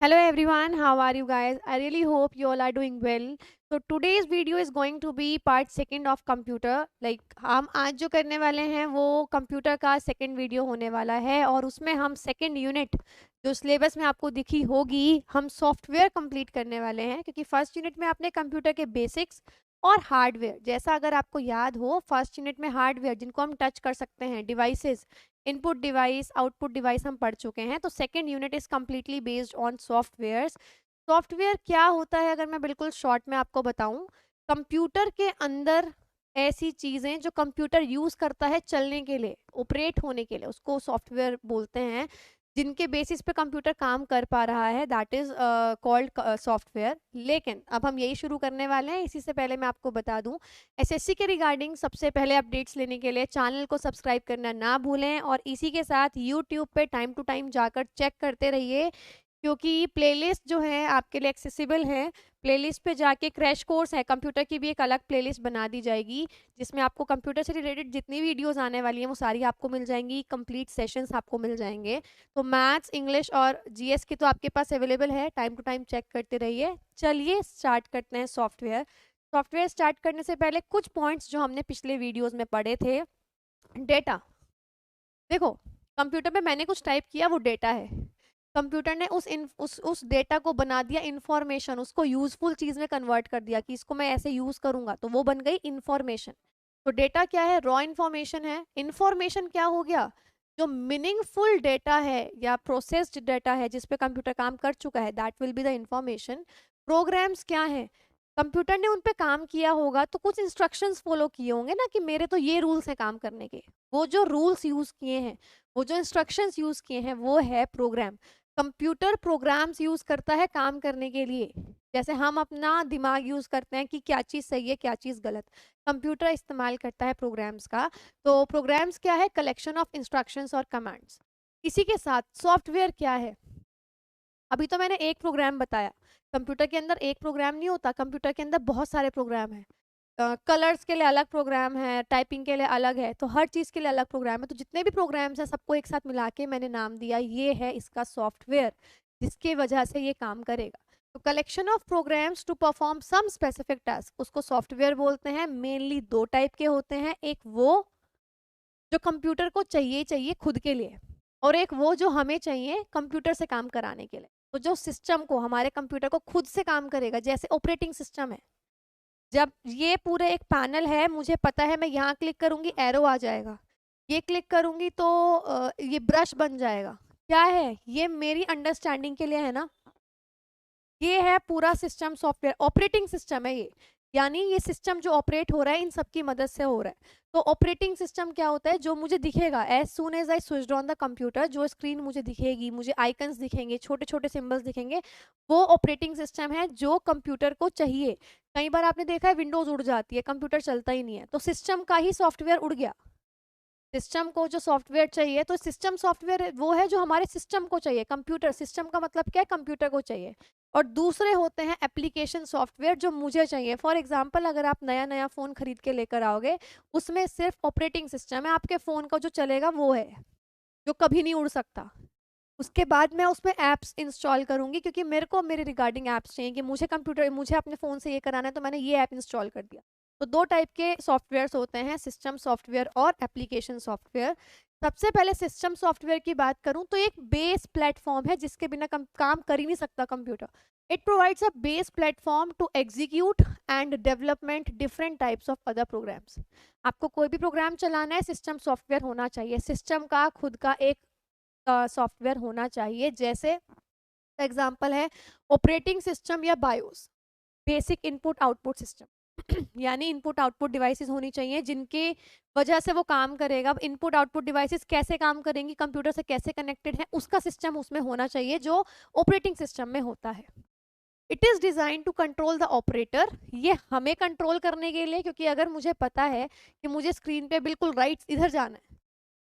Hello everyone, how are you guys? I really hope you all are doing well. So today's video is going to be part second of computer. हम आज जो करने वाले हैं वो computer का second video होने वाला है और उसमें हम सेकंड यूनिट जो सिलेबस में आपको दिखी होगी हम सॉफ्टवेयर कंप्लीट करने वाले हैं क्योंकि फर्स्ट यूनिट में आपने कंप्यूटर के बेसिक्स और हार्डवेयर जैसा अगर आपको याद हो फर्स्ट यूनिट में हार्डवेयर जिनको हम टच कर सकते हैं devices input device output device हम पढ़ चुके हैं। तो second unit is completely based on software. Software क्या होता है अगर मैं बिल्कुल शॉर्ट में आपको बताऊं, कंप्यूटर के अंदर ऐसी चीज़ें जो कंप्यूटर यूज़ करता है चलने के लिए ऑपरेट होने के लिए उसको सॉफ्टवेयर बोलते हैं। जिनके बेसिस पे कंप्यूटर काम कर पा रहा है दैट इज कॉल्ड सॉफ्टवेयर। लेकिन अब हम यही शुरू करने वाले हैं। इसी से पहले मैं आपको बता दूं, एसएससी के रिगार्डिंग सबसे पहले अपडेट्स लेने के लिए चैनल को सब्सक्राइब करना ना भूलें और इसी के साथ यूट्यूब पे टाइम टू टाइम जाकर चेक करते रहिए क्योंकि प्लेलिस्ट जो है आपके लिए एक्सेसिबल है। प्लेलिस्ट पे जाके क्रैश कोर्स है कंप्यूटर की भी एक अलग प्लेलिस्ट बना दी जाएगी जिसमें आपको कंप्यूटर से रिलेटेड जितनी वीडियोस आने वाली हैं वो सारी आपको मिल जाएंगी, कंप्लीट सेशंस आपको मिल जाएंगे। तो मैथ्स इंग्लिश और जीएस की तो आपके पास अवेलेबल है, टाइम टू टाइम चेक करते रहिए। चलिए स्टार्ट करते हैं सॉफ्टवेयर। सॉफ्टवेयर स्टार्ट करने से पहले कुछ पॉइंट्स जो हमने पिछले वीडियोज में पढ़े थे। डेटा, देखो कंप्यूटर पे मैंने कुछ टाइप किया वो डेटा है। कंप्यूटर ने उस डेटा को बना दिया इंफॉर्मेशन, उसको यूजफुल चीज में कन्वर्ट कर दिया कि इसको मैं ऐसे यूज करूंगा तो वो बन गई इंफॉर्मेशन। तो डेटा क्या है? रॉ इंफॉर्मेशन है। इंफॉर्मेशन क्या हो गया? जो मीनिंगफुल डेटा है या प्रोसेस्ड डेटा है जिस पे कंप्यूटर काम कर चुका है that will be the information. Programs क्या है? कंप्यूटर ने उन पे काम किया होगा तो कुछ इंस्ट्रक्शंस फॉलो किए होंगे ना कि मेरे तो ये रूल्स हैं काम करने के। वो जो रूल्स यूज किए हैं, वो जो इंस्ट्रक्शंस यूज किए हैं वो है प्रोग्राम। कंप्यूटर प्रोग्राम्स यूज करता है काम करने के लिए। जैसे हम अपना दिमाग यूज करते हैं कि क्या चीज सही है क्या चीज गलत, कंप्यूटर इस्तेमाल करता है प्रोग्राम्स का। तो प्रोग्राम्स क्या है? कलेक्शन ऑफ इंस्ट्रक्शंस और कमांड्स। इसी के साथ सॉफ्टवेयर क्या है? अभी तो मैंने एक प्रोग्राम बताया। कंप्यूटर के अंदर एक प्रोग्राम नहीं होता, कंप्यूटर के अंदर बहुत सारे प्रोग्राम हैं। कलर्स के लिए अलग प्रोग्राम है, टाइपिंग के लिए अलग है, तो हर चीज़ के लिए अलग प्रोग्राम है। तो जितने भी प्रोग्राम्स हैं सबको एक साथ मिला के मैंने नाम दिया ये है इसका सॉफ्टवेयर, जिसकी वजह से ये काम करेगा। तो collection of programs to perform some specific task उसको सॉफ्टवेयर बोलते हैं। मेनली दो टाइप के होते हैं, एक वो जो कंप्यूटर को चाहिए चाहिए खुद के लिए और एक वो जो हमें चाहिए कंप्यूटर से काम कराने के लिए। तो जो सिस्टम को हमारे कंप्यूटर को खुद से काम करेगा, जैसे ऑपरेटिंग सिस्टम है। जब ये पूरे एक पैनल है, मुझे पता है मैं यहाँ क्लिक करूंगी एरो आ जाएगा, ये क्लिक करूंगी तो ये ब्रश बन जाएगा। क्या है ये? मेरी अंडरस्टैंडिंग के लिए है ना। ये है पूरा सिस्टम, सॉफ्टवेयर ऑपरेटिंग सिस्टम है ये। यानी ये सिस्टम जो ऑपरेट हो रहा है इन सब की मदद से हो रहा है। तो ऑपरेटिंग सिस्टम क्या होता है? जो मुझे दिखेगा as soon as I switched on the computer, जो स्क्रीन मुझे दिखेगी, मुझे आइकन्स दिखेंगे, छोटे छोटे सिंबल्स दिखेंगे, वो ऑपरेटिंग सिस्टम है जो कंप्यूटर को चाहिए। कई बार आपने देखा है विंडोज उड़ जाती है, कंप्यूटर चलता ही नहीं है, तो सिस्टम का ही सॉफ्टवेयर उड़ गया। सिस्टम को जो सॉफ्टवेयर चाहिए, तो सिस्टम सॉफ्टवेयर वो है जो हमारे सिस्टम को चाहिए। कंप्यूटर सिस्टम का मतलब क्या है? कंप्यूटर को चाहिए। और दूसरे होते हैं एप्लीकेशन सॉफ्टवेयर जो मुझे चाहिए। फॉर एग्जांपल अगर आप नया नया फ़ोन खरीद के लेकर आओगे, उसमें सिर्फ ऑपरेटिंग सिस्टम है, आपके फ़ोन का जो चलेगा वो है, जो कभी नहीं उड़ सकता। उसके बाद मैं उसमें ऐप्स इंस्टॉल करूंगी क्योंकि मेरे को मेरे रिगार्डिंग ऐप्स चाहिए कि मुझे अपने फ़ोन से ये कराना है, तो मैंने ये ऐप इंस्टॉल कर दिया। तो दो टाइप के सॉफ्टवेयर्स होते हैं, सिस्टम सॉफ्टवेयर और एप्लीकेशन सॉफ्टवेयर। सबसे पहले सिस्टम सॉफ्टवेयर की बात करूं तो एक बेस प्लेटफॉर्म है जिसके बिना काम कर ही नहीं सकता computer. It provides a base platform to execute and development different types of other programs. आपको कोई भी प्रोग्राम चलाना है, सिस्टम सॉफ्टवेयर होना चाहिए, सिस्टम का खुद का एक सॉफ्टवेयर होना चाहिए। जैसे एग्जांपल है ऑपरेटिंग सिस्टम या BIOS, basic input output system यानी इनपुट आउटपुट डिवाइसेस होनी चाहिए जिनके वजह से वो काम करेगा। अब इनपुट आउटपुट डिवाइसेस कैसे काम करेंगी, कंप्यूटर से कैसे कनेक्टेड है, उसका सिस्टम उसमें होना चाहिए जो ऑपरेटिंग सिस्टम में होता है। It is design to control the operator, ये हमें कंट्रोल करने के लिए, क्योंकि अगर मुझे पता है कि मुझे स्क्रीन पे बिल्कुल राइट इधर जाना है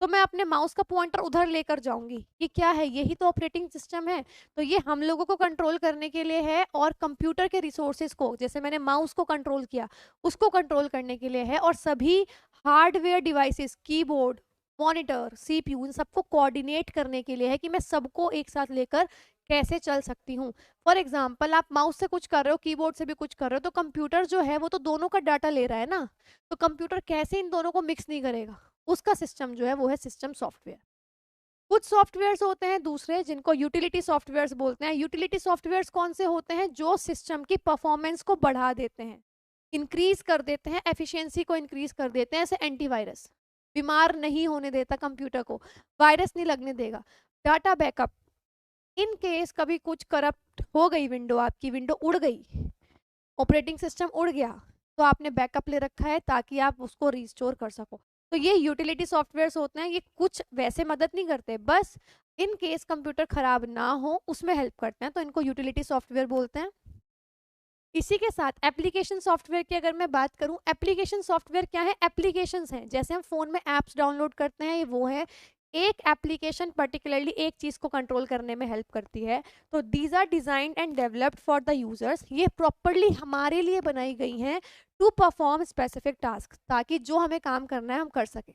तो मैं अपने माउस का पॉइंटर उधर लेकर जाऊंगी। ये क्या है? यही तो ऑपरेटिंग सिस्टम है। तो ये हम लोगों को कंट्रोल करने के लिए है और कंप्यूटर के रिसोर्सेज को, जैसे मैंने माउस को कंट्रोल किया, उसको कंट्रोल करने के लिए है। और सभी hardware devices, keyboard, monitor, CPU, इन सबको कोऑर्डिनेट करने के लिए है कि मैं सबको एक साथ लेकर कैसे चल सकती हूँ। फॉर एग्जाम्पल आप माउस से कुछ कर रहे हो, कीबोर्ड से भी कुछ कर रहे हो, तो कंप्यूटर जो है वो तो दोनों का डाटा ले रहा है ना, तो कंप्यूटर कैसे इन दोनों को मिक्स नहीं करेगा, उसका सिस्टम जो है वो है सिस्टम सॉफ्टवेयर। कुछ सॉफ्टवेयर्स होते हैं दूसरे जिनको यूटिलिटी सॉफ्टवेयर्स बोलते हैं। यूटिलिटी सॉफ्टवेयर्स कौन से होते हैं, जो सिस्टम की परफॉर्मेंस को बढ़ा देते हैं, इंक्रीज कर देते हैं, एफिशिएंसी को इंक्रीज कर देते हैं। ऐसे एंटीवायरस बीमार नहीं होने देता कंप्यूटर को, वायरस नहीं लगने देगा। डाटा बैकअप, इन केस कभी कुछ करप्ट हो गई विंडो, आपकी विंडो उड़ गई, ऑपरेटिंग सिस्टम उड़ गया, तो आपने बैकअप ले रखा है ताकि आप उसको रिस्टोर कर सको। तो ये यूटिलिटी सॉफ्टवेयर्स होते हैं, ये कुछ वैसे मदद नहीं करते, बस इन केस कंप्यूटर खराब ना हो उसमें हेल्प करते हैं, तो इनको यूटिलिटी सॉफ्टवेयर बोलते हैं। इसी के साथ एप्लीकेशन सॉफ्टवेयर की अगर मैं बात करूं, एप्लीकेशन सॉफ्टवेयर क्या है, एप्लीकेशंस हैं, जैसे हम फोन में एप्स डाउनलोड करते हैं, ये वो है। एक एप्लीकेशन पर्टिकुलरली एक चीज को कंट्रोल करने में हेल्प करती है, तो these are designed and developed for the users, ये प्रॉपरली हमारे लिए बनाई गई हैं टू परफॉर्म स्पेसिफिक टास्क, ताकि जो हमें काम करना है हम कर सकें।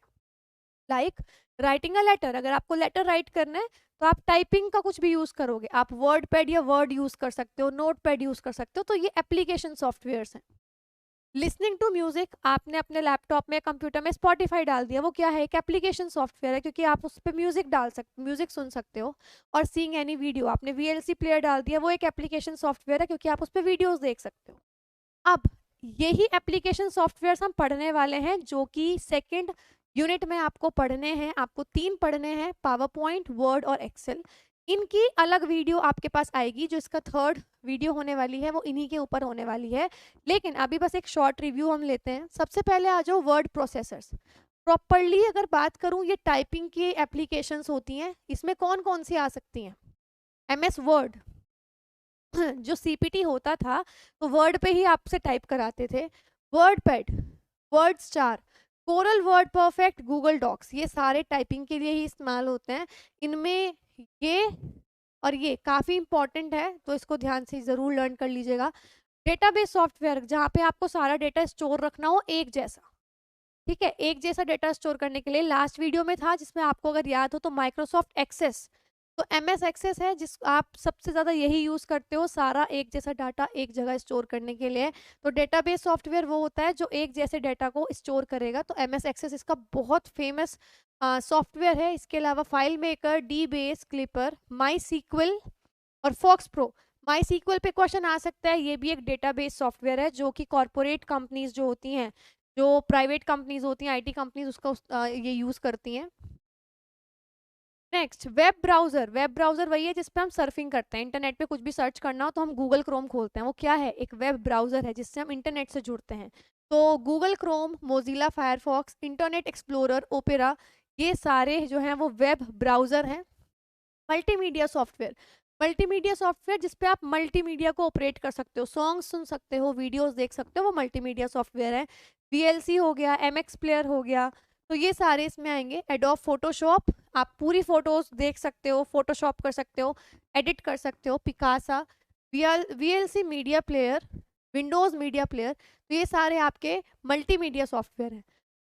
लाइक राइटिंग अ लेटर, अगर आपको लेटर राइट करना है तो आप टाइपिंग का कुछ भी यूज करोगे, आप वर्ड पैड या वर्ड यूज कर सकते हो, नोट पैड यूज कर सकते हो, तो ये एप्लीकेशन सॉफ्टवेयर्स हैं। लिसनिंग टू म्यूजिक, आपने अपने लैपटॉप में कंप्यूटर में स्पॉटिफाई डाल दिया, वो क्या है, एक एप्लीकेशन सॉफ्टवेयर है, क्योंकि आप उस पर म्यूजिक डाल सकते, म्यूजिक सुन सकते हो। और सीइंग एनी वीडियो, आपने वीएलसी प्लेयर डाल दिया, वो एक एप्लीकेशन सॉफ्टवेयर है, क्योंकि आप उस पर वीडियोज देख सकते हो। अब यही एप्लीकेशन सॉफ्टवेयर हम पढ़ने वाले हैं, जो कि सेकंड यूनिट में आपको पढ़ने हैं, आपको 3 पढ़ने हैं, पावर पॉइंट, वर्ड और एक्सेल। इनकी अलग वीडियो आपके पास आएगी, जो इसका थर्ड वीडियो होने वाली है वो इन्हीं के ऊपर होने वाली है, लेकिन अभी बस एक शॉर्ट रिव्यू हम लेते हैं। सबसे पहले आ जाओ वर्ड प्रोसेसर्स। प्रॉपरली अगर बात करूं, ये टाइपिंग की एप्लीकेशंस होती हैं, इसमें कौन कौन सी आ सकती हैं, MS वर्ड जो सीपीटी होता था तो वर्ड पे ही आपसे टाइप कराते थे, WordPad, WordStar, Corel WordPerfect, Google Docs, ये सारे टाइपिंग के लिए ही इस्तेमाल होते हैं। इनमें ये और ये काफ़ी इंपॉर्टेंट है, तो इसको ध्यान से ज़रूर लर्न कर लीजिएगा। डेटाबेस सॉफ्टवेयर, जहाँ पे आपको सारा डेटा स्टोर रखना हो एक जैसा, ठीक है, एक जैसा डेटा स्टोर करने के लिए लास्ट वीडियो में था, जिसमें आपको अगर याद हो तो माइक्रोसॉफ्ट एक्सेस, तो MS एक्सेस है जिस आप सबसे ज़्यादा यही यूज़ करते हो, सारा एक जैसा डाटा एक जगह स्टोर करने के लिए। तो डेटाबेस सॉफ्टवेयर वो होता है जो एक जैसे डाटा को स्टोर करेगा, तो MS एक्सेस इसका बहुत फेमस सॉफ्टवेयर है। इसके अलावा FileMaker, dBase, Clipper, MySQL और फॉक्स प्रो। माई सीक्वल पे क्वेश्चन आ सकता है, ये भी एक डेटाबेस सॉफ्टवेयर है जो कि कॉरपोरेट कंपनीज जो होती हैं, जो प्राइवेट कंपनीज होती हैं, IT कंपनीज, ये यूज़ करती हैं। Next web browser, web browser वही है जिसपे हम सर्फिंग करते हैं, इंटरनेट पे कुछ भी सर्च करना हो तो हम गूगल क्रोम खोलते हैं, वो क्या है, एक वेब ब्राउजर है जिससे हम इंटरनेट से जुड़ते हैं। तो Google Chrome, Mozilla Firefox, internet explorer, opera, ये सारे जो हैं वो वेब ब्राउजर हैं। मल्टीमीडिया सॉफ्टवेयर, मल्टीमीडिया सॉफ्टवेयर जिसपे आप मल्टीमीडिया को ऑपरेट कर सकते हो, सॉन्ग्स सुन सकते हो, वीडियोस देख सकते हो, वो मल्टीमीडिया सॉफ्टवेयर है। VLC हो गया, MX प्लेयर हो गया, तो ये सारे इसमें आएंगे। एडोब फोटोशॉप, आप पूरी फोटोज देख सकते हो, फोटोशॉप कर सकते हो, एडिट कर सकते हो। Picasa, VLC media player, Windows media player, तो ये सारे आपके मल्टीमीडिया सॉफ्टवेयर हैं।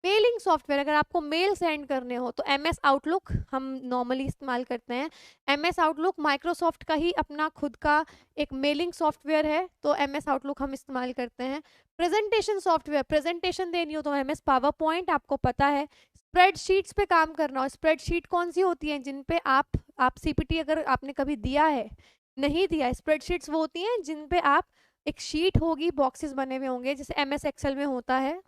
मेलिंग सॉफ्टवेयर, अगर आपको मेल सेंड करने हो तो MS आउटलुक हम नॉर्मली इस्तेमाल करते हैं। MS आउटलुक माइक्रोसॉफ्ट का ही अपना खुद का एक मेलिंग सॉफ्टवेयर है, तो MS आउटलुक हम इस्तेमाल करते हैं। प्रेजेंटेशन सॉफ्टवेयर, प्रेजेंटेशन देनी हो तो MS पावर पॉइंट, आपको पता है। स्प्रेडशीट्स पे काम करना हो, स्प्रेडशीट कौन सी होती है जिन पे आप CPT अगर आपने कभी दिया है, नहीं दिया, स्प्रेडशीट्स वो होती हैं जिन पे आप, एक शीट होगी, बॉक्सेस बने हुए होंगे, जैसे MS एक्सेल में होता है,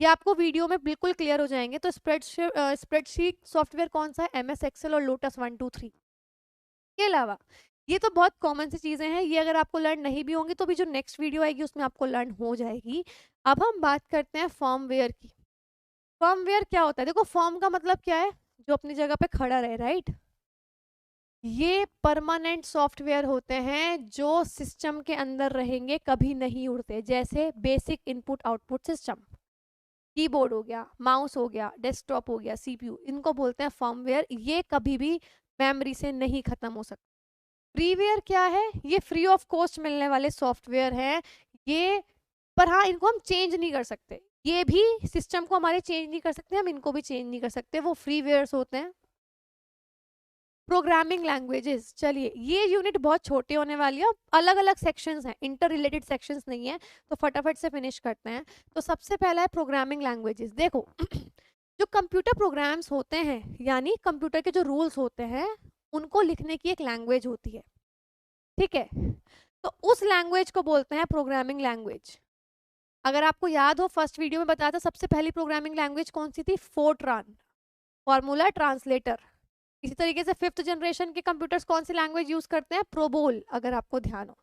ये आपको वीडियो में बिल्कुल क्लियर हो जाएंगे। तो स्प्रेडशीट सॉफ्टवेयर कौन सा है, MS एक्सेल और लोटस 1 2 3। के अलावा ये तो बहुत कॉमन सी चीज़ें हैं, ये अगर आपको लर्न नहीं भी होंगी तो भी जो नेक्स्ट वीडियो आएगी उसमें आपको लर्न हो जाएगी। अब हम बात करते हैं फर्मवेयर की। फर्मवेयर क्या होता है, देखो फर्म का मतलब क्या है, जो अपनी जगह पे खड़ा रहे, राइट। ये परमानेंट सॉफ्टवेयर होते हैं जो सिस्टम के अंदर रहेंगे, कभी नहीं उड़ते, जैसे basic input output system, keyboard हो गया, माउस हो गया, डेस्कटॉप हो गया, CPU, इनको बोलते हैं फर्मवेयर। ये कभी भी मेमोरी से नहीं खत्म हो सकता। फ्रीवेयर क्या है, ये फ्री ऑफ कॉस्ट मिलने वाले सॉफ्टवेयर हैं ये, पर हाँ इनको हम चेंज नहीं कर सकते, ये भी सिस्टम को हमारे चेंज नहीं कर सकते, हम इनको भी चेंज नहीं कर सकते, वो फ्रीवेयर्स होते हैं। प्रोग्रामिंग लैंग्वेजेस, चलिए ये यूनिट बहुत छोटी होने वाली है, अलग अलग सेक्शंस हैं, इंटर रिलेटेड सेक्शंस नहीं है, तो फटाफट से फिनिश करते हैं। तो सबसे पहला है प्रोग्रामिंग लैंग्वेजेस। देखो जो कंप्यूटर प्रोग्राम्स होते हैं, यानी कंप्यूटर के जो रूल्स होते हैं, उनको लिखने की एक लैंग्वेज होती है, ठीक है। तो उस लैंग्वेज को बोलते हैं प्रोग्रामिंग लैंग्वेज। अगर आपको याद हो, फर्स्ट वीडियो में बताया था सबसे पहली प्रोग्रामिंग लैंग्वेज कौन सी थी, फोर्ट्रान, फॉर्मूला ट्रांसलेटर। इसी तरीके से फिफ्थ जनरेशन के कंप्यूटर्स कौन सी लैंग्वेज यूज करते हैं, प्रोबोल, अगर आपको ध्यान हो।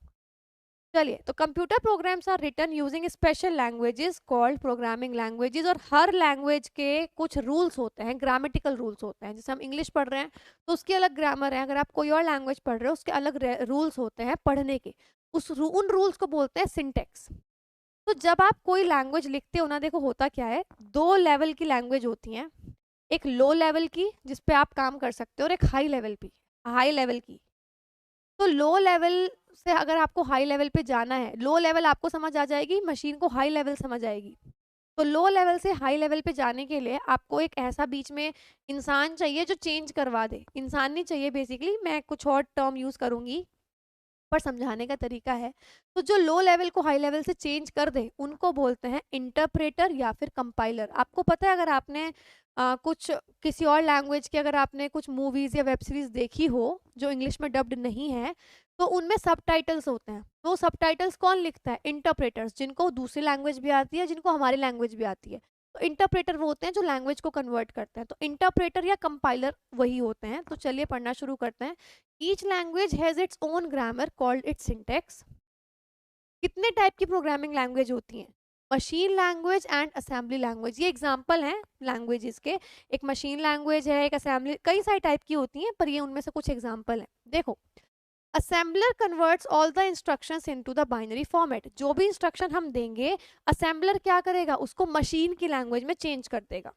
चलिए, तो computer programs are written using special languages called programming languages, और हर लैंग्वेज के कुछ रूल्स होते हैं, ग्रामेटिकल रूल्स होते हैं। जैसे हम इंग्लिश पढ़ रहे हैं तो उसकी अलग ग्रामर है, अगर आप कोई और लैंग्वेज पढ़ रहे हो उसके अलग रूल्स होते हैं पढ़ने के, उन रूल्स को बोलते हैं सिंटेक्स। तो जब आप कोई लैंग्वेज लिखते हो ना, देखो होता क्या है, दो लेवल की लैंग्वेज होती हैं, एक लो लेवल की जिसपे आप काम कर सकते हो, और एक हाई लेवल की। तो लो लेवल से अगर आपको हाई लेवल पे जाना है, लो लेवल आपको समझ आ जाएगी, मशीन को हाई लेवल समझ आएगी। तो लो लेवल से हाई लेवल पे जाने के लिए आपको एक ऐसा बीच में इंसान चाहिए जो चेंज करवा दे। इंसान नहीं चाहिए बेसिकली, मैं कुछ और टर्म यूज करूंगी पर समझाने का तरीका है। तो जो लो लेवल को हाई लेवल से चेंज कर दे उनको बोलते हैं इंटरप्रेटर या फिर कंपाइलर। आपको पता है, अगर आपने कुछ किसी और लैंग्वेज की, अगर आपने कुछ मूवीज या वेब सीरीज देखी हो जो इंग्लिश में डब्ड नहीं है, तो उनमें सबटाइटल्स होते हैं। तो सबटाइटल्स कौन लिखता है, इंटरप्रेटर्स, जिनको दूसरी लैंग्वेज भी आती है, जिनको हमारी लैंग्वेज भी आती है। तो इंटरप्रेटर वो होते हैं जो लैंग्वेज को कन्वर्ट करते हैं, तो इंटरप्रेटर या कंपाइलर वही होते हैं। तो चलिए पढ़ना शुरू करते हैं। Each language has its own grammar called its syntax. कितने टाइप की प्रोग्रामिंग लैंग्वेज होती हैं, machine language and assembly language. ये एग्जांपल हैं लैंग्वेजेस के, एक मशीन लैंग्वेज है, एक असेंबली, कई सारी टाइप की होती हैं, पर ये उनमें से कुछ एग्जांपल हैं। देखो, assembler converts all the instructions into the binary format. जो भी इंस्ट्रक्शन हम देंगे, असेंबलर क्या करेगा, उसको मशीन की लैंग्वेज में चेंज कर देगा।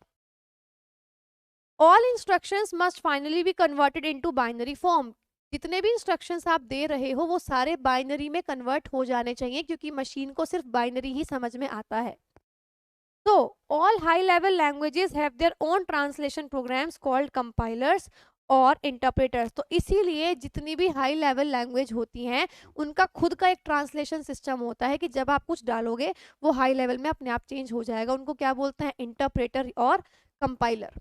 All instructions must finally be converted into binary form. जितने भी इंस्ट्रक्शंस आप दे रहे हो वो सारे बाइनरी में कन्वर्ट हो जाने चाहिए, क्योंकि मशीन को सिर्फ बाइनरी ही समझ में आता है। तो all high level languages have their own translation programs called compilers और इंटरप्रेटर्स। तो इसीलिए जितनी भी हाई लेवल लैंग्वेज होती हैं उनका खुद का एक ट्रांसलेशन सिस्टम होता है, कि जब आप कुछ डालोगे वो हाई लेवल में अपने आप चेंज हो जाएगा। उनको क्या बोलते हैं, इंटरप्रेटर और कंपाइलर।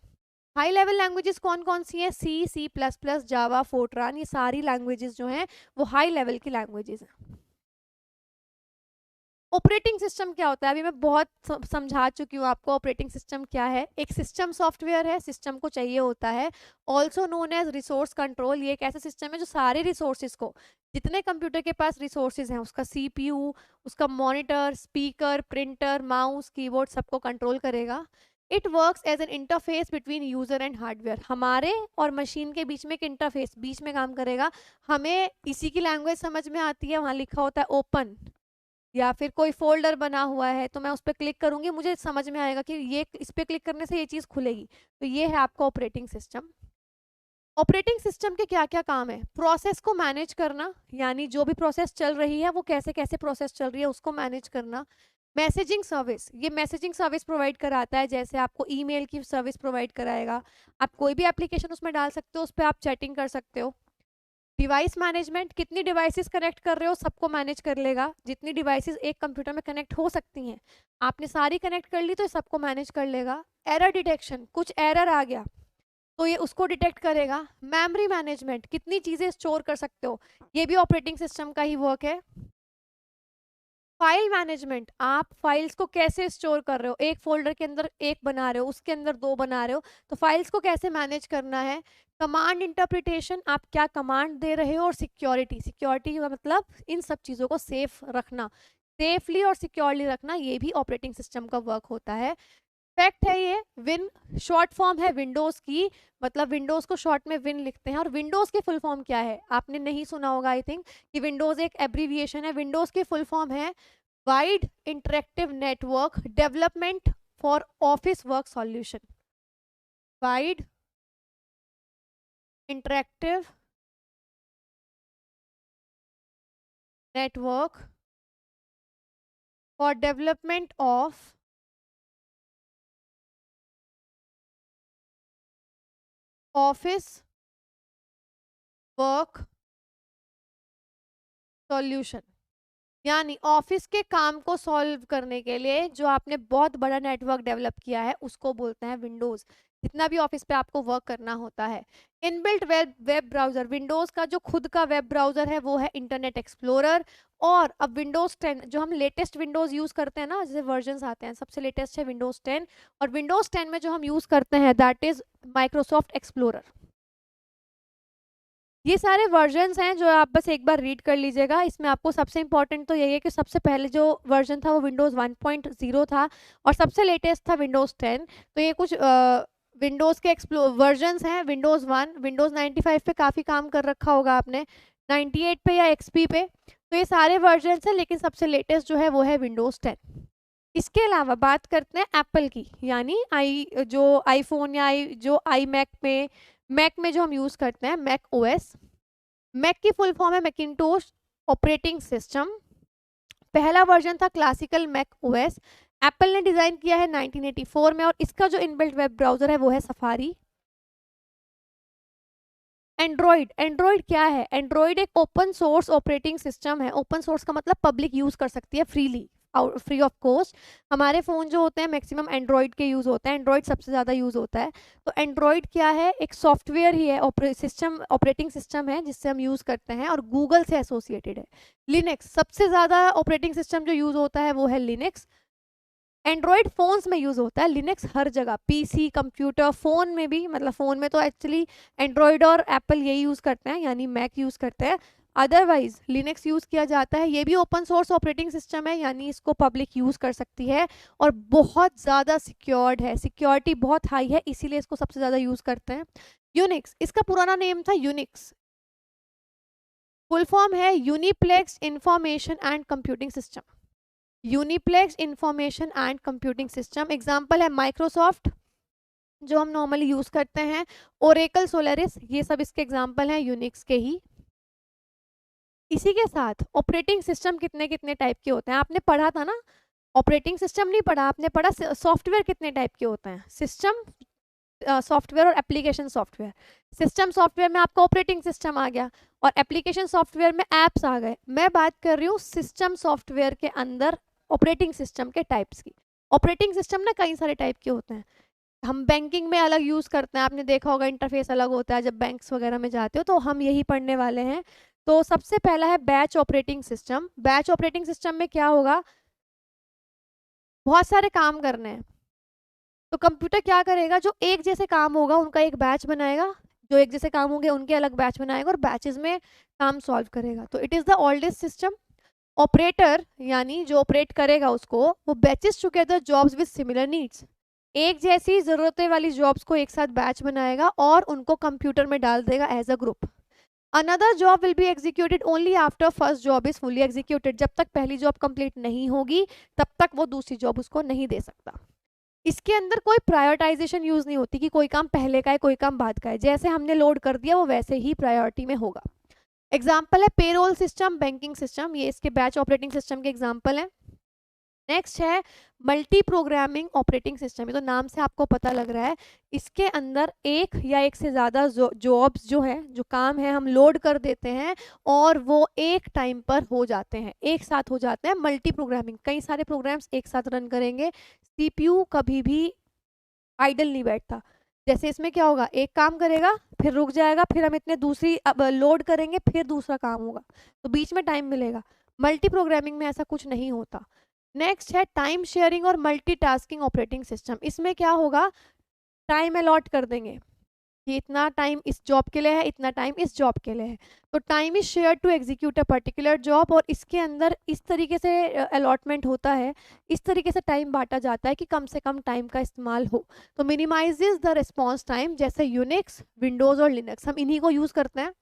हाई लेवल लैंग्वेजेस कौन कौन सी हैं, सी, सी प्लस प्लस, जावा, फोर्ट्रान, ये सारी लैंग्वेजेस जो हैं वो हाई लेवल की लैंग्वेजेस हैं। ऑपरेटिंग सिस्टम क्या होता है, अभी मैं बहुत समझा चुकी हूँ आपको ऑपरेटिंग सिस्टम क्या है। एक सिस्टम सॉफ्टवेयर है, सिस्टम को चाहिए होता है, also known as resource control. ये एक ऐसा सिस्टम है जो सारे रिसोर्सेज को, जितने कंप्यूटर के पास रिसोर्सेज हैं, उसका सीपीयू, उसका monitor, speaker, printer, mouse, keyboard, सबको कंट्रोल करेगा। It works as an interface between user and hardware. हमारे और मशीन के बीच में एक इंटरफेस बीच में काम करेगा। हमें इसी की लैंग्वेज समझ में आती है, वहाँ लिखा होता है ओपन, या फिर कोई फोल्डर बना हुआ है तो मैं उस पर क्लिक करूंगी, मुझे समझ में आएगा कि ये इस पर क्लिक करने से ये चीज़ खुलेगी। तो ये है आपका ऑपरेटिंग सिस्टम। ऑपरेटिंग सिस्टम के क्या क्या काम है, प्रोसेस को मैनेज करना, यानी जो भी प्रोसेस चल रही है वो कैसे कैसे प्रोसेस चल रही है उसको मैनेज करना। मैसेजिंग सर्विस, ये मैसेजिंग सर्विस प्रोवाइड कराता है, जैसे आपको ईमेल की सर्विस प्रोवाइड कराएगा। आप कोई भी एप्लीकेशन उसमें डाल सकते हो, उस पर आप चैटिंग कर सकते हो। डिवाइस मैनेजमेंट, कितनी डिवाइसेस कनेक्ट कर रहे हो सबको मैनेज कर लेगा। जितनी डिवाइसेस एक कंप्यूटर में कनेक्ट हो सकती हैं, आपने सारी कनेक्ट कर ली तो ये सबको मैनेज कर लेगा। एरर डिटेक्शन, कुछ एरर आ गया तो ये उसको डिटेक्ट करेगा। मेमोरी मैनेजमेंट, कितनी चीज़ें स्टोर कर सकते हो, ये भी ऑपरेटिंग सिस्टम का ही वर्क है। फाइल मैनेजमेंट, आप फाइल्स को कैसे स्टोर कर रहे हो, एक फोल्डर के अंदर एक बना रहे हो, उसके अंदर दो बना रहे हो, तो फाइल्स को कैसे मैनेज करना है। कमांड इंटरप्रिटेशन, आप क्या कमांड दे रहे हो, और सिक्योरिटी, सिक्योरिटी का मतलब इन सब चीज़ों को सेफ रखना, सेफली और सिक्योरली रखना, ये भी ऑपरेटिंग सिस्टम का वर्क होता है। फैक्ट है ये, विन शॉर्ट फॉर्म है विंडोज की, मतलब विंडोज को शॉर्ट में विन लिखते हैं। और विंडोज की फुल फॉर्म क्या है, आपने नहीं सुना होगा आई थिंक, कि विंडोज एक एब्रीविएशन है। विंडोज की फुल फॉर्म है wide interactive network development for office work solution. Wide interactive network for development of office work solution, यानी ऑफिस के काम को सॉल्व करने के लिए जो आपने बहुत बड़ा नेटवर्क डेवलप किया है उसको बोलते हैं विंडोज। जितना भी ऑफिस पे आपको वर्क करना होता है। Inbuilt web web browser, Windows का जो खुद का वेब ब्राउजर है वो है इंटरनेट एक्सप्लोरर। और अब विंडोज 10 जो हम लेटेस्ट विंडोज यूज करते हैं ना, जैसे वर्जन आते हैं, सबसे लेटेस्ट है विंडोज 10। और विंडोज 10 में जो हम यूज करते हैं दैट इज माइक्रोसॉफ्ट एक्सप्लोरर। ये सारे वर्जन्स हैं जो आप बस एक बार रीड कर लीजिएगा। इसमें आपको सबसे इंपॉर्टेंट तो यही है कि सबसे पहले जो वर्जन था वो विंडोज़ 1.0 था और सबसे लेटेस्ट था विंडोज़ 10। तो ये कुछ विंडोज़ के वर्जन्स हैं। विंडोज़ 1, विंडोज़ 95 पे काफ़ी काम कर रखा होगा आपने, 98 पे या एक्सपी पे। तो ये सारे वर्जन्स हैं, लेकिन सबसे लेटेस्ट जो है वो है विंडोज़ 10। इसके अलावा बात करते हैं एप्पल की, यानी जो आईफोन या जो आई मैक में जो हम यूज़ करते हैं मैक ओएस। मैक की फुल फॉर्म है मैकिन्टोश ऑपरेटिंग सिस्टम। पहला वर्जन था क्लासिकल मैक ओएस। एप्पल ने डिज़ाइन किया है 1984 में और इसका जो इनबिल्ट वेब ब्राउज़र है वो है सफारी। एंड्रॉइड, एंड्रॉइड क्या है? एंड्रॉइड एक ओपन सोर्स ऑपरेटिंग सिस्टम है। ओपन सोर्स का मतलब पब्लिक यूज़ कर सकती है फ्रीली, फ्री ऑफ कॉस्ट। हमारे फ़ोन जो होते हैं मैक्सिमम एंड्रॉइड के यूज़ होते हैं, एंड्रॉइड सबसे ज़्यादा यूज़ होता है। तो एंड्रॉइड क्या है? एक सॉफ्टवेयर ही है, ऑपरेटिंग सिस्टम है जिससे हम यूज़ करते हैं और गूगल से एसोसिएटेड है। लिनक्स, सबसे ज़्यादा ऑपरेटिंग सिस्टम जो यूज़ होता है वो है लिनक्स। एंड्रॉयड फोन्स में यूज़ होता है, लिनक्स हर जगह, पीसी, कंप्यूटर, फ़ोन में भी। मतलब फ़ोन में तो एक्चुअली एंड्रॉयड और एप्पल यही यूज़ करते हैं, यानी मैक यूज़ करते हैं। अदरवाइज लिनक्स यूज़ किया जाता है। ये भी ओपन सोर्स ऑपरेटिंग सिस्टम है, यानी इसको पब्लिक यूज़ कर सकती है और बहुत ज़्यादा सिक्योर्ड है, सिक्योरिटी बहुत हाई है, इसीलिए इसको सबसे ज़्यादा यूज़ करते हैं। यूनिक्स, इसका पुराना नेम था यूनिक्स, फुल फॉर्म है uniplex information and computing system. Uniplex information and computing system. Example है माइक्रोसॉफ्ट जो हम नॉर्मली यूज करते हैं, ओरेकल, सोलारिस, ये सब इसके एग्जाम्पल हैं यूनिक्स के ही। इसी के साथ ऑपरेटिंग सिस्टम कितने कितने टाइप के होते हैं आपने पढ़ा था ना। ऑपरेटिंग सिस्टम नहीं पढ़ा आपने, पढ़ा सॉफ्टवेयर कितने टाइप के होते हैं। सिस्टम सॉफ्टवेयर और एप्लीकेशन सॉफ्टवेयर। सिस्टम सॉफ्टवेयर में आपका ऑपरेटिंग सिस्टम आ गया और एप्लीकेशन सॉफ्टवेयर में एप्स आ गए। मैं बात कर रही हूँ सिस्टम सॉफ्टवेयर के अंदर ऑपरेटिंग सिस्टम के टाइप्स की। ऑपरेटिंग सिस्टम ना कई सारे टाइप के होते हैं। हम बैंकिंग में अलग यूज करते हैं, आपने देखा होगा इंटरफेस अलग होता है जब बैंक्स वगैरह में जाते हो, तो हम यही पढ़ने वाले हैं। तो सबसे पहला है batch operating system. Batch operating system में क्या होगा, बहुत सारे काम करने हैं तो कंप्यूटर क्या करेगा, जो एक जैसे काम होगा उनका एक बैच बनाएगा, जो एक जैसे काम होंगे उनके अलग बैच बनाएगा और बैचेस में काम सॉल्व करेगा। तो it is the oldest system. Operator यानी जो ऑपरेट करेगा उसको, वो batches together jobs with similar needs, एक जैसी ज़रूरतें वाली जॉब्स को एक साथ बैच बनाएगा और उनको कंप्यूटर में डाल देगा as a group. Another job will be executed only after first job is fully executed. जब तक पहली जॉब कंप्लीट नहीं होगी तब तक वो दूसरी जॉब उसको नहीं दे सकता। इसके अंदर कोई प्रायोरिटाइजेशन यूज नहीं होती कि कोई काम पहले का है कोई काम बाद का है, जैसे हमने लोड कर दिया वो वैसे ही प्रायोरिटी में होगा। एग्जाम्पल है पेरोल सिस्टम, बैंकिंग सिस्टम, ये इसके बैच ऑपरेटिंग सिस्टम के एग्जाम्पल है। नेक्स्ट है मल्टी प्रोग्रामिंग ऑपरेटिंग सिस्टम। ये तो नाम से आपको पता लग रहा है, इसके अंदर एक या एक से ज़्यादा जॉब्स जो है, जो काम है, हम लोड कर देते हैं और वो एक टाइम पर हो जाते हैं, एक साथ हो जाते हैं। मल्टी प्रोग्रामिंग, कई सारे प्रोग्राम्स एक साथ रन करेंगे। सीपीयू कभी भी आइडल नहीं बैठता। जैसे इसमें क्या होगा, एक काम करेगा फिर रुक जाएगा, फिर हम इतने दूसरी अब लोड करेंगे फिर दूसरा काम होगा, तो बीच में टाइम मिलेगा। मल्टी प्रोग्रामिंग में ऐसा कुछ नहीं होता। नेक्स्ट है टाइम शेयरिंग और मल्टीटास्किंग ऑपरेटिंग सिस्टम। इसमें क्या होगा, टाइम अलॉट कर देंगे कि इतना टाइम इस जॉब के लिए है, इतना टाइम इस जॉब के लिए है। तो time is share to execute a particular job, और इसके अंदर इस तरीके से अलॉटमेंट होता है, इस तरीके से टाइम बांटा जाता है कि कम से कम टाइम का इस्तेमाल हो। तो मिनिमाइजेज द रिस्पॉन्स टाइम, जैसे यूनिक्स, विंडोज और लिनक्स, हम इन्हीं को यूज करते हैं।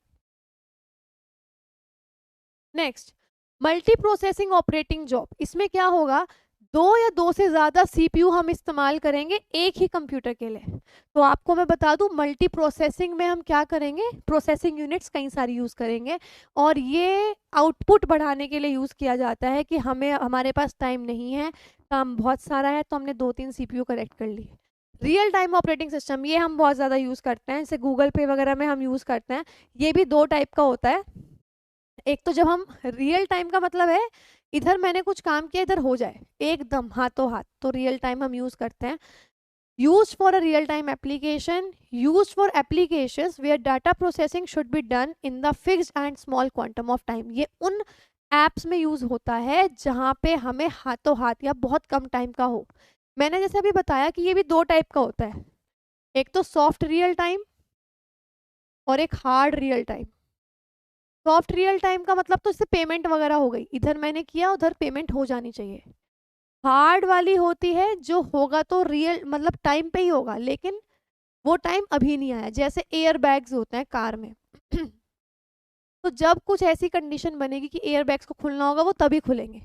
Next multi processing operating job. इसमें क्या होगा, दो या दो से ज़्यादा सीपीयू हम इस्तेमाल करेंगे एक ही कंप्यूटर के लिए। तो आपको मैं बता दूं मल्टी प्रोसेसिंग में हम क्या करेंगे, प्रोसेसिंग यूनिट्स कई सारी यूज़ करेंगे और ये आउटपुट बढ़ाने के लिए यूज़ किया जाता है कि हमारे पास टाइम नहीं है, काम बहुत सारा है, तो हमने 2-3 सीपीयू कनेक्ट कर लिए। रियल टाइम ऑपरेटिंग सिस्टम ये हम बहुत ज़्यादा यूज़ करते हैं, जैसे गूगल पे वगैरह में हम यूज़ करते हैं। ये भी दो टाइप का होता है। एक तो जब हम रियल टाइम का मतलब है इधर मैंने कुछ काम किया इधर हो जाए एकदम हाथों हाथ, तो रियल टाइम हम यूज़ करते हैं। used for a real time application, used for applications where data processing should be done in the fixed and small quantum of time। ये उन एप्स में यूज होता है जहाँ पे हमें हाथों हाथ या बहुत कम टाइम का हो। मैंने जैसे अभी बताया कि ये भी दो टाइप का होता है, एक तो सॉफ्ट रियल टाइम और एक hard real time. Soft real time का मतलब तो इससे पेमेंट वगैरह हो गई, इधर मैंने किया उधर पेमेंट हो जानी चाहिए। हार्ड वाली होती है जो होगा तो रियल मतलब टाइम पे ही होगा, लेकिन वो टाइम अभी नहीं आया। जैसे एयर बैग्स होते हैं कार में तो जब कुछ ऐसी कंडीशन बनेगी कि एयर बैग्स को खुलना होगा वो तभी खुलेंगे,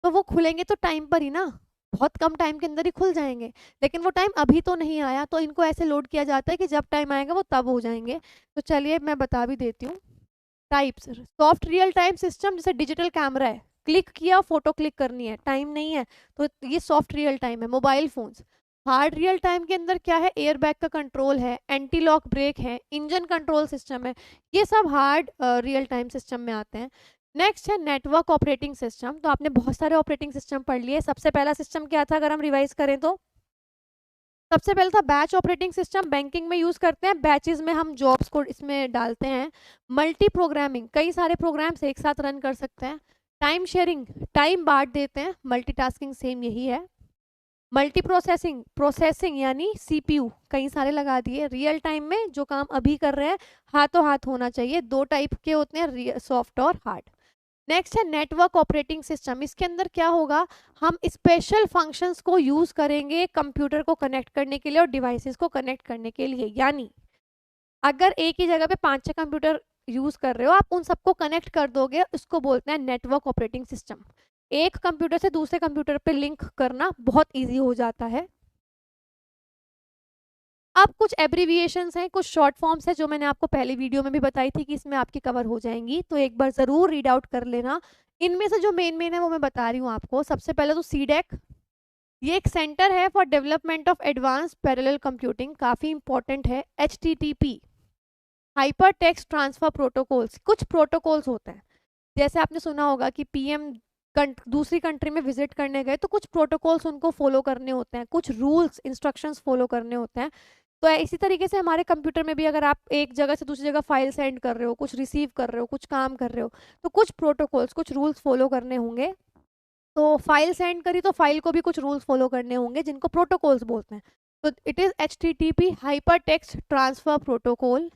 तो वो खुलेंगे तो टाइम पर ही ना, बहुत कम टाइम के अंदर ही खुल जाएंगे। लेकिन वो टाइम अभी तो नहीं आया, तो इनको ऐसे लोड किया जाता है कि जब टाइम आएगा वो तब हो जाएंगे। तो चलिए मैं बता भी देती हूँ types. Soft real time system जैसे डिजिटल कैमरा है, क्लिक किया फोटो क्लिक करनी है, टाइम नहीं है, तो ये सॉफ्ट रियल टाइम है। Mobile phones. Hard real time के अंदर क्या है, एयर बैग का कंट्रोल है, एंटी लॉक ब्रेक है, इंजन कंट्रोल सिस्टम है, ये सब हार्ड रियल टाइम सिस्टम में आते हैं। नेक्स्ट है नेटवर्क ऑपरेटिंग सिस्टम। तो आपने बहुत सारे ऑपरेटिंग सिस्टम पढ़ लिए। सबसे पहला सिस्टम क्या था अगर हम रिवाइज करें तो, सबसे पहले था बैच ऑपरेटिंग सिस्टम। बैंकिंग में यूज करते हैं, बैचेस में हम जॉब्स को इसमें डालते हैं। मल्टी प्रोग्रामिंग, कई सारे प्रोग्राम्स एक साथ रन कर सकते हैं। टाइम शेयरिंग, टाइम बांट देते हैं। मल्टीटास्किंग सेम यही है। मल्टी प्रोसेसिंग, प्रोसेसिंग यानी सीपीयू कई सारे लगा दिए। रियल टाइम में जो काम अभी कर रहे हैं हाथों हाथ होना चाहिए। दो टाइप के होते हैं, सॉफ्ट और हार्ड। नेक्स्ट है नेटवर्क ऑपरेटिंग सिस्टम। इसके अंदर क्या होगा, हम स्पेशल फंक्शंस को यूज करेंगे कंप्यूटर को कनेक्ट करने के लिए और डिवाइसेस को कनेक्ट करने के लिए। यानी अगर एक ही जगह पे 5-6 कंप्यूटर यूज कर रहे हो, आप उन सबको कनेक्ट कर दोगे, उसको बोलते हैं नेटवर्क ऑपरेटिंग सिस्टम। एक कंप्यूटर से दूसरे कंप्यूटर पे लिंक करना बहुत ईजी हो जाता है। अब कुछ एब्रीविएशंस हैं, कुछ शॉर्ट फॉर्म्स हैं जो मैंने आपको पहले वीडियो में भी बताई थी कि इसमें आपकी कवर हो जाएंगी, तो एक बार जरूर रीड आउट कर लेना। इनमें से जो मेन मेन है वो मैं बता रही हूँ आपको। सबसे पहले तो सीडेक, ये एक सेंटर है for development of advance parallel computing, काफी इंपॉर्टेंट है। HTTP, hyper text transfer protocols, कुछ प्रोटोकॉल्स होते हैं, जैसे आपने सुना होगा कि पीएम दूसरी कंट्री में विजिट करने गए तो कुछ प्रोटोकॉल्स उनको फॉलो करने होते हैं, कुछ रूल्स इंस्ट्रक्शंस फॉलो करने होते हैं। तो इसी तरीके से हमारे कंप्यूटर में भी अगर आप एक जगह से दूसरी जगह फाइल सेंड कर रहे हो, कुछ रिसीव कर रहे हो, कुछ काम कर रहे हो, तो कुछ प्रोटोकॉल्स कुछ रूल्स फॉलो करने होंगे। तो फाइल सेंड करी तो फाइल को भी कुछ रूल्स फॉलो करने होंगे जिनको प्रोटोकॉल्स बोलते हैं। तो it is HTTP, hyper text transfer protocol.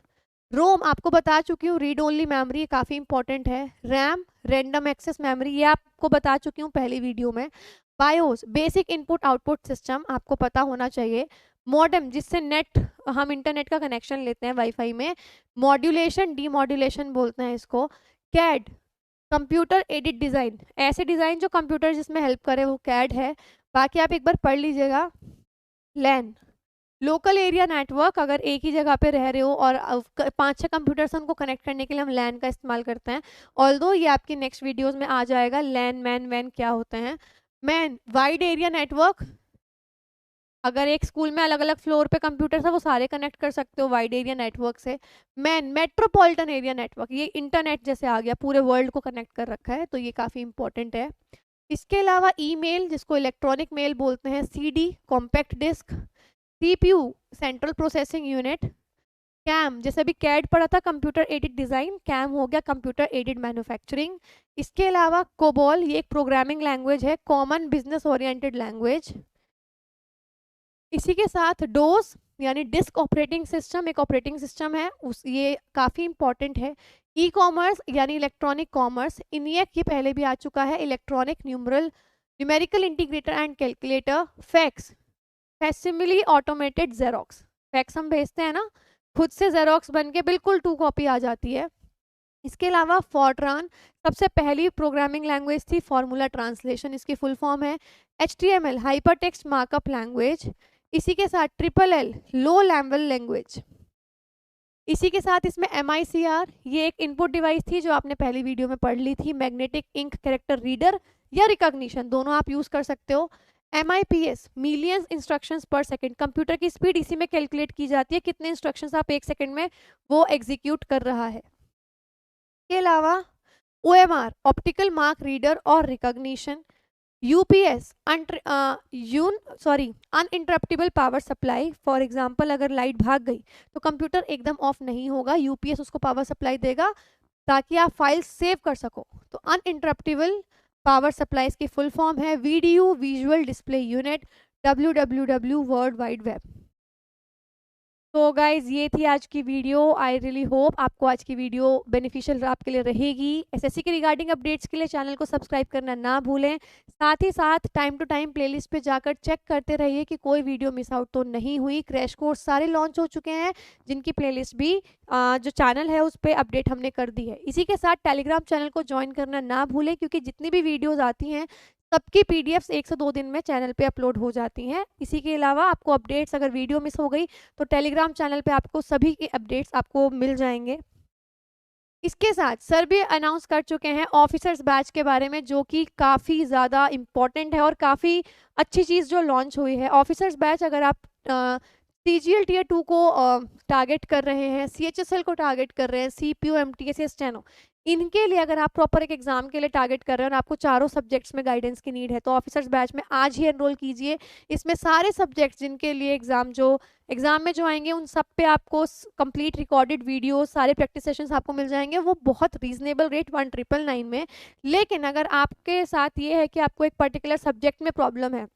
ROM आपको बता चुकी हूँ, रीड ओनली मेमोरी, काफ़ी इंपॉर्टेंट है। रैम, रैंडम एक्सेस मेमोरी, ये आपको बता चुकी हूँ पहली वीडियो में। BIOS, basic input output system, आपको पता होना चाहिए। मॉडेम, जिससे नेट हम इंटरनेट का कनेक्शन लेते हैं वाईफाई में। मॉड्यूलेशन, डीमॉड्यूलेशन बोलते हैं इसको। कैड, कंप्यूटर एडिड डिज़ाइन, ऐसे डिज़ाइन जो कंप्यूटर जिसमें हेल्प करे वो कैड है। बाकी आप एक बार पढ़ लीजिएगा। लैन, लोकल एरिया नेटवर्क, अगर एक ही जगह पे रह रहे हो और 5-6 कंप्यूटर से उनको कनेक्ट करने के लिए हम लैन का इस्तेमाल करते हैं। ऑल्दो ये आपकी नेक्स्ट वीडियोस में आ जाएगा, लैन मैन वैन क्या होते हैं। मैन, वाइड एरिया नेटवर्क, अगर एक स्कूल में अलग अलग फ्लोर पे कंप्यूटर है वो सारे कनेक्ट कर सकते हो वाइड एरिया नेटवर्क से। मैन, मेट्रोपॉलिटन एरिया नेटवर्क, ये इंटरनेट जैसे आ गया, पूरे वर्ल्ड को कनेक्ट कर रखा है, तो ये काफ़ी इंपॉर्टेंट है। इसके अलावा ईमेल, जिसको इलेक्ट्रॉनिक मेल बोलते हैं। CD, compact disc. CPU, central processing unit. CAM, जैसे अभी कैड पढ़ा था कंप्यूटर एडेड डिज़ाइन, कैम हो गया कंप्यूटर एडेड मैन्युफैक्चरिंग। इसके अलावा कोबॉल, ये एक प्रोग्रामिंग लैंग्वेज है, कॉमन बिजनेस ओरिएंटेड लैंग्वेज। इसी के साथ डोस यानी डिस्क ऑपरेटिंग सिस्टम, एक ऑपरेटिंग सिस्टम है उस, ये काफ़ी इंपॉर्टेंट है। ई कॉमर्स यानी इलेक्ट्रॉनिक कॉमर्स, इनियक ये पहले भी आ चुका है, electronic numeral numerical integrator and calculator. Fax, facsimile automated xerox, fax हम भेजते हैं ना, खुद से जेरोक्स बन के बिल्कुल 2 कॉपी आ जाती है। इसके अलावा फॉर्ट्रान, सबसे पहली प्रोग्रामिंग लैंग्वेज थी, फार्मूला ट्रांसलेशन इसकी फुल फॉर्म है। HTML, hyper text markup language. इसी के साथ LLL, लो लेवल लैंग्वेज। इसी के साथ इसमें MICR, ये एक इनपुट डिवाइस थी जो आपने पहली वीडियो में पढ़ ली थी, मैग्नेटिक इंक कैरेक्टर रीडर या रिकॉग्निशन, दोनों आप यूज कर सकते हो। MIPS मिलियंस इंस्ट्रक्शंस पर सेकंड, कंप्यूटर की स्पीड इसी में कैलकुलेट की जाती है, कितने इंस्ट्रक्शंस आप एक सेकंड में वो एग्जीक्यूट कर रहा है। के अलावा OMR ऑप्टिकल मार्क रीडर और recognition, UPS uninterruptible power supply, for example अगर लाइट भाग गई तो कंप्यूटर एकदम ऑफ नहीं होगा, यूपीएस उसको पावर सप्लाई देगा ताकि आप फाइल सेव कर सको। तो अनइंटरप्टेबल पावर सप्लाई की फुल फॉर्म है video visual display unit, WWW world wide web. तो गाइज ये थी आज की वीडियो। आई रियली होप आपको आज की वीडियो बेनिफिशियल आपके लिए रहेगी। एसएससी के रिगार्डिंग अपडेट्स के लिए चैनल को सब्सक्राइब करना ना भूलें। साथ ही साथ टाइम टू टाइम प्लेलिस्ट पे जाकर चेक करते रहिए कि कोई वीडियो मिस आउट तो नहीं हुई। क्रैश कोर्स सारे लॉन्च हो चुके हैं जिनकी प्लेलिस्ट भी जो चैनल है उस पर अपडेट हमने कर दी है। इसी के साथ टेलीग्राम चैनल को ज्वाइन करना ना भूलें क्योंकि जितनी भी वीडियोज़ आती हैं सबकी पीडीएफ्स 1 से 2 दिन में चैनल पे अपलोड हो जाती हैं। इसी के अलावा आपको अपडेट्स, अगर वीडियो मिस हो गई तो टेलीग्राम चैनल पे आपको सभी के अपडेट्स आपको मिल जाएंगे। इसके साथ सर भी अनाउंस कर चुके हैं ऑफिसर्स बैच के बारे में, जो कि काफ़ी ज़्यादा इम्पॉर्टेंट है और काफ़ी अच्छी चीज़ जो लॉन्च हुई है। ऑफिसर्स बैच अगर आप CGL Tier 2 को टारगेट कर रहे हैं, CHSL को टारगेट कर रहे हैं, CPU, MTS या स्टेनो, इनके लिए अगर आप प्रॉपर एक एग्जाम के लिए टारगेट कर रहे हैं और आपको चारों सब्जेक्ट्स में गाइडेंस की नीड है तो ऑफिसर्स बैच में आज ही एनरोल कीजिए। इसमें सारे सब्जेक्ट्स जिनके लिए एग्जाम में जो आएंगे उन सब पे आपको कंप्लीट रिकॉर्डेड वीडियो, सारे प्रैक्टिस सेशंस आपको मिल जाएंगे, वो बहुत रीजनेबल रेट 1999 में। लेकिन अगर आपके साथ ये है कि आपको एक पर्टिकुलर सब्जेक्ट में प्रॉब्लम है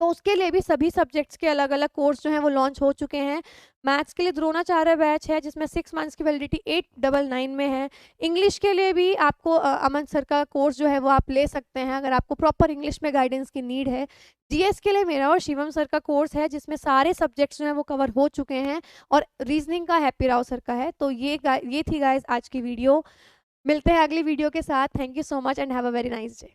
तो उसके लिए भी सभी सब्जेक्ट्स के अलग अलग कोर्स जो हैं वो लॉन्च हो चुके हैं। मैथ्स के लिए द्रोणाचार्य बैच है जिसमें 6 मंथ्स की वैलिडिटी 899 में है। इंग्लिश के लिए भी आपको अमन सर का कोर्स जो है वो आप ले सकते हैं अगर आपको प्रॉपर इंग्लिश में गाइडेंस की नीड है। जीएस के लिए मेरा और शिवम सर का कोर्स है जिसमें सारे सब्जेक्ट्स जो हैं वो कवर हो चुके हैं और रीजनिंग का हैप्पी राव सर का है। तो ये थी गाइज आज की वीडियो। मिलते हैं अगली वीडियो के साथ। Thank you so much and have a very nice day.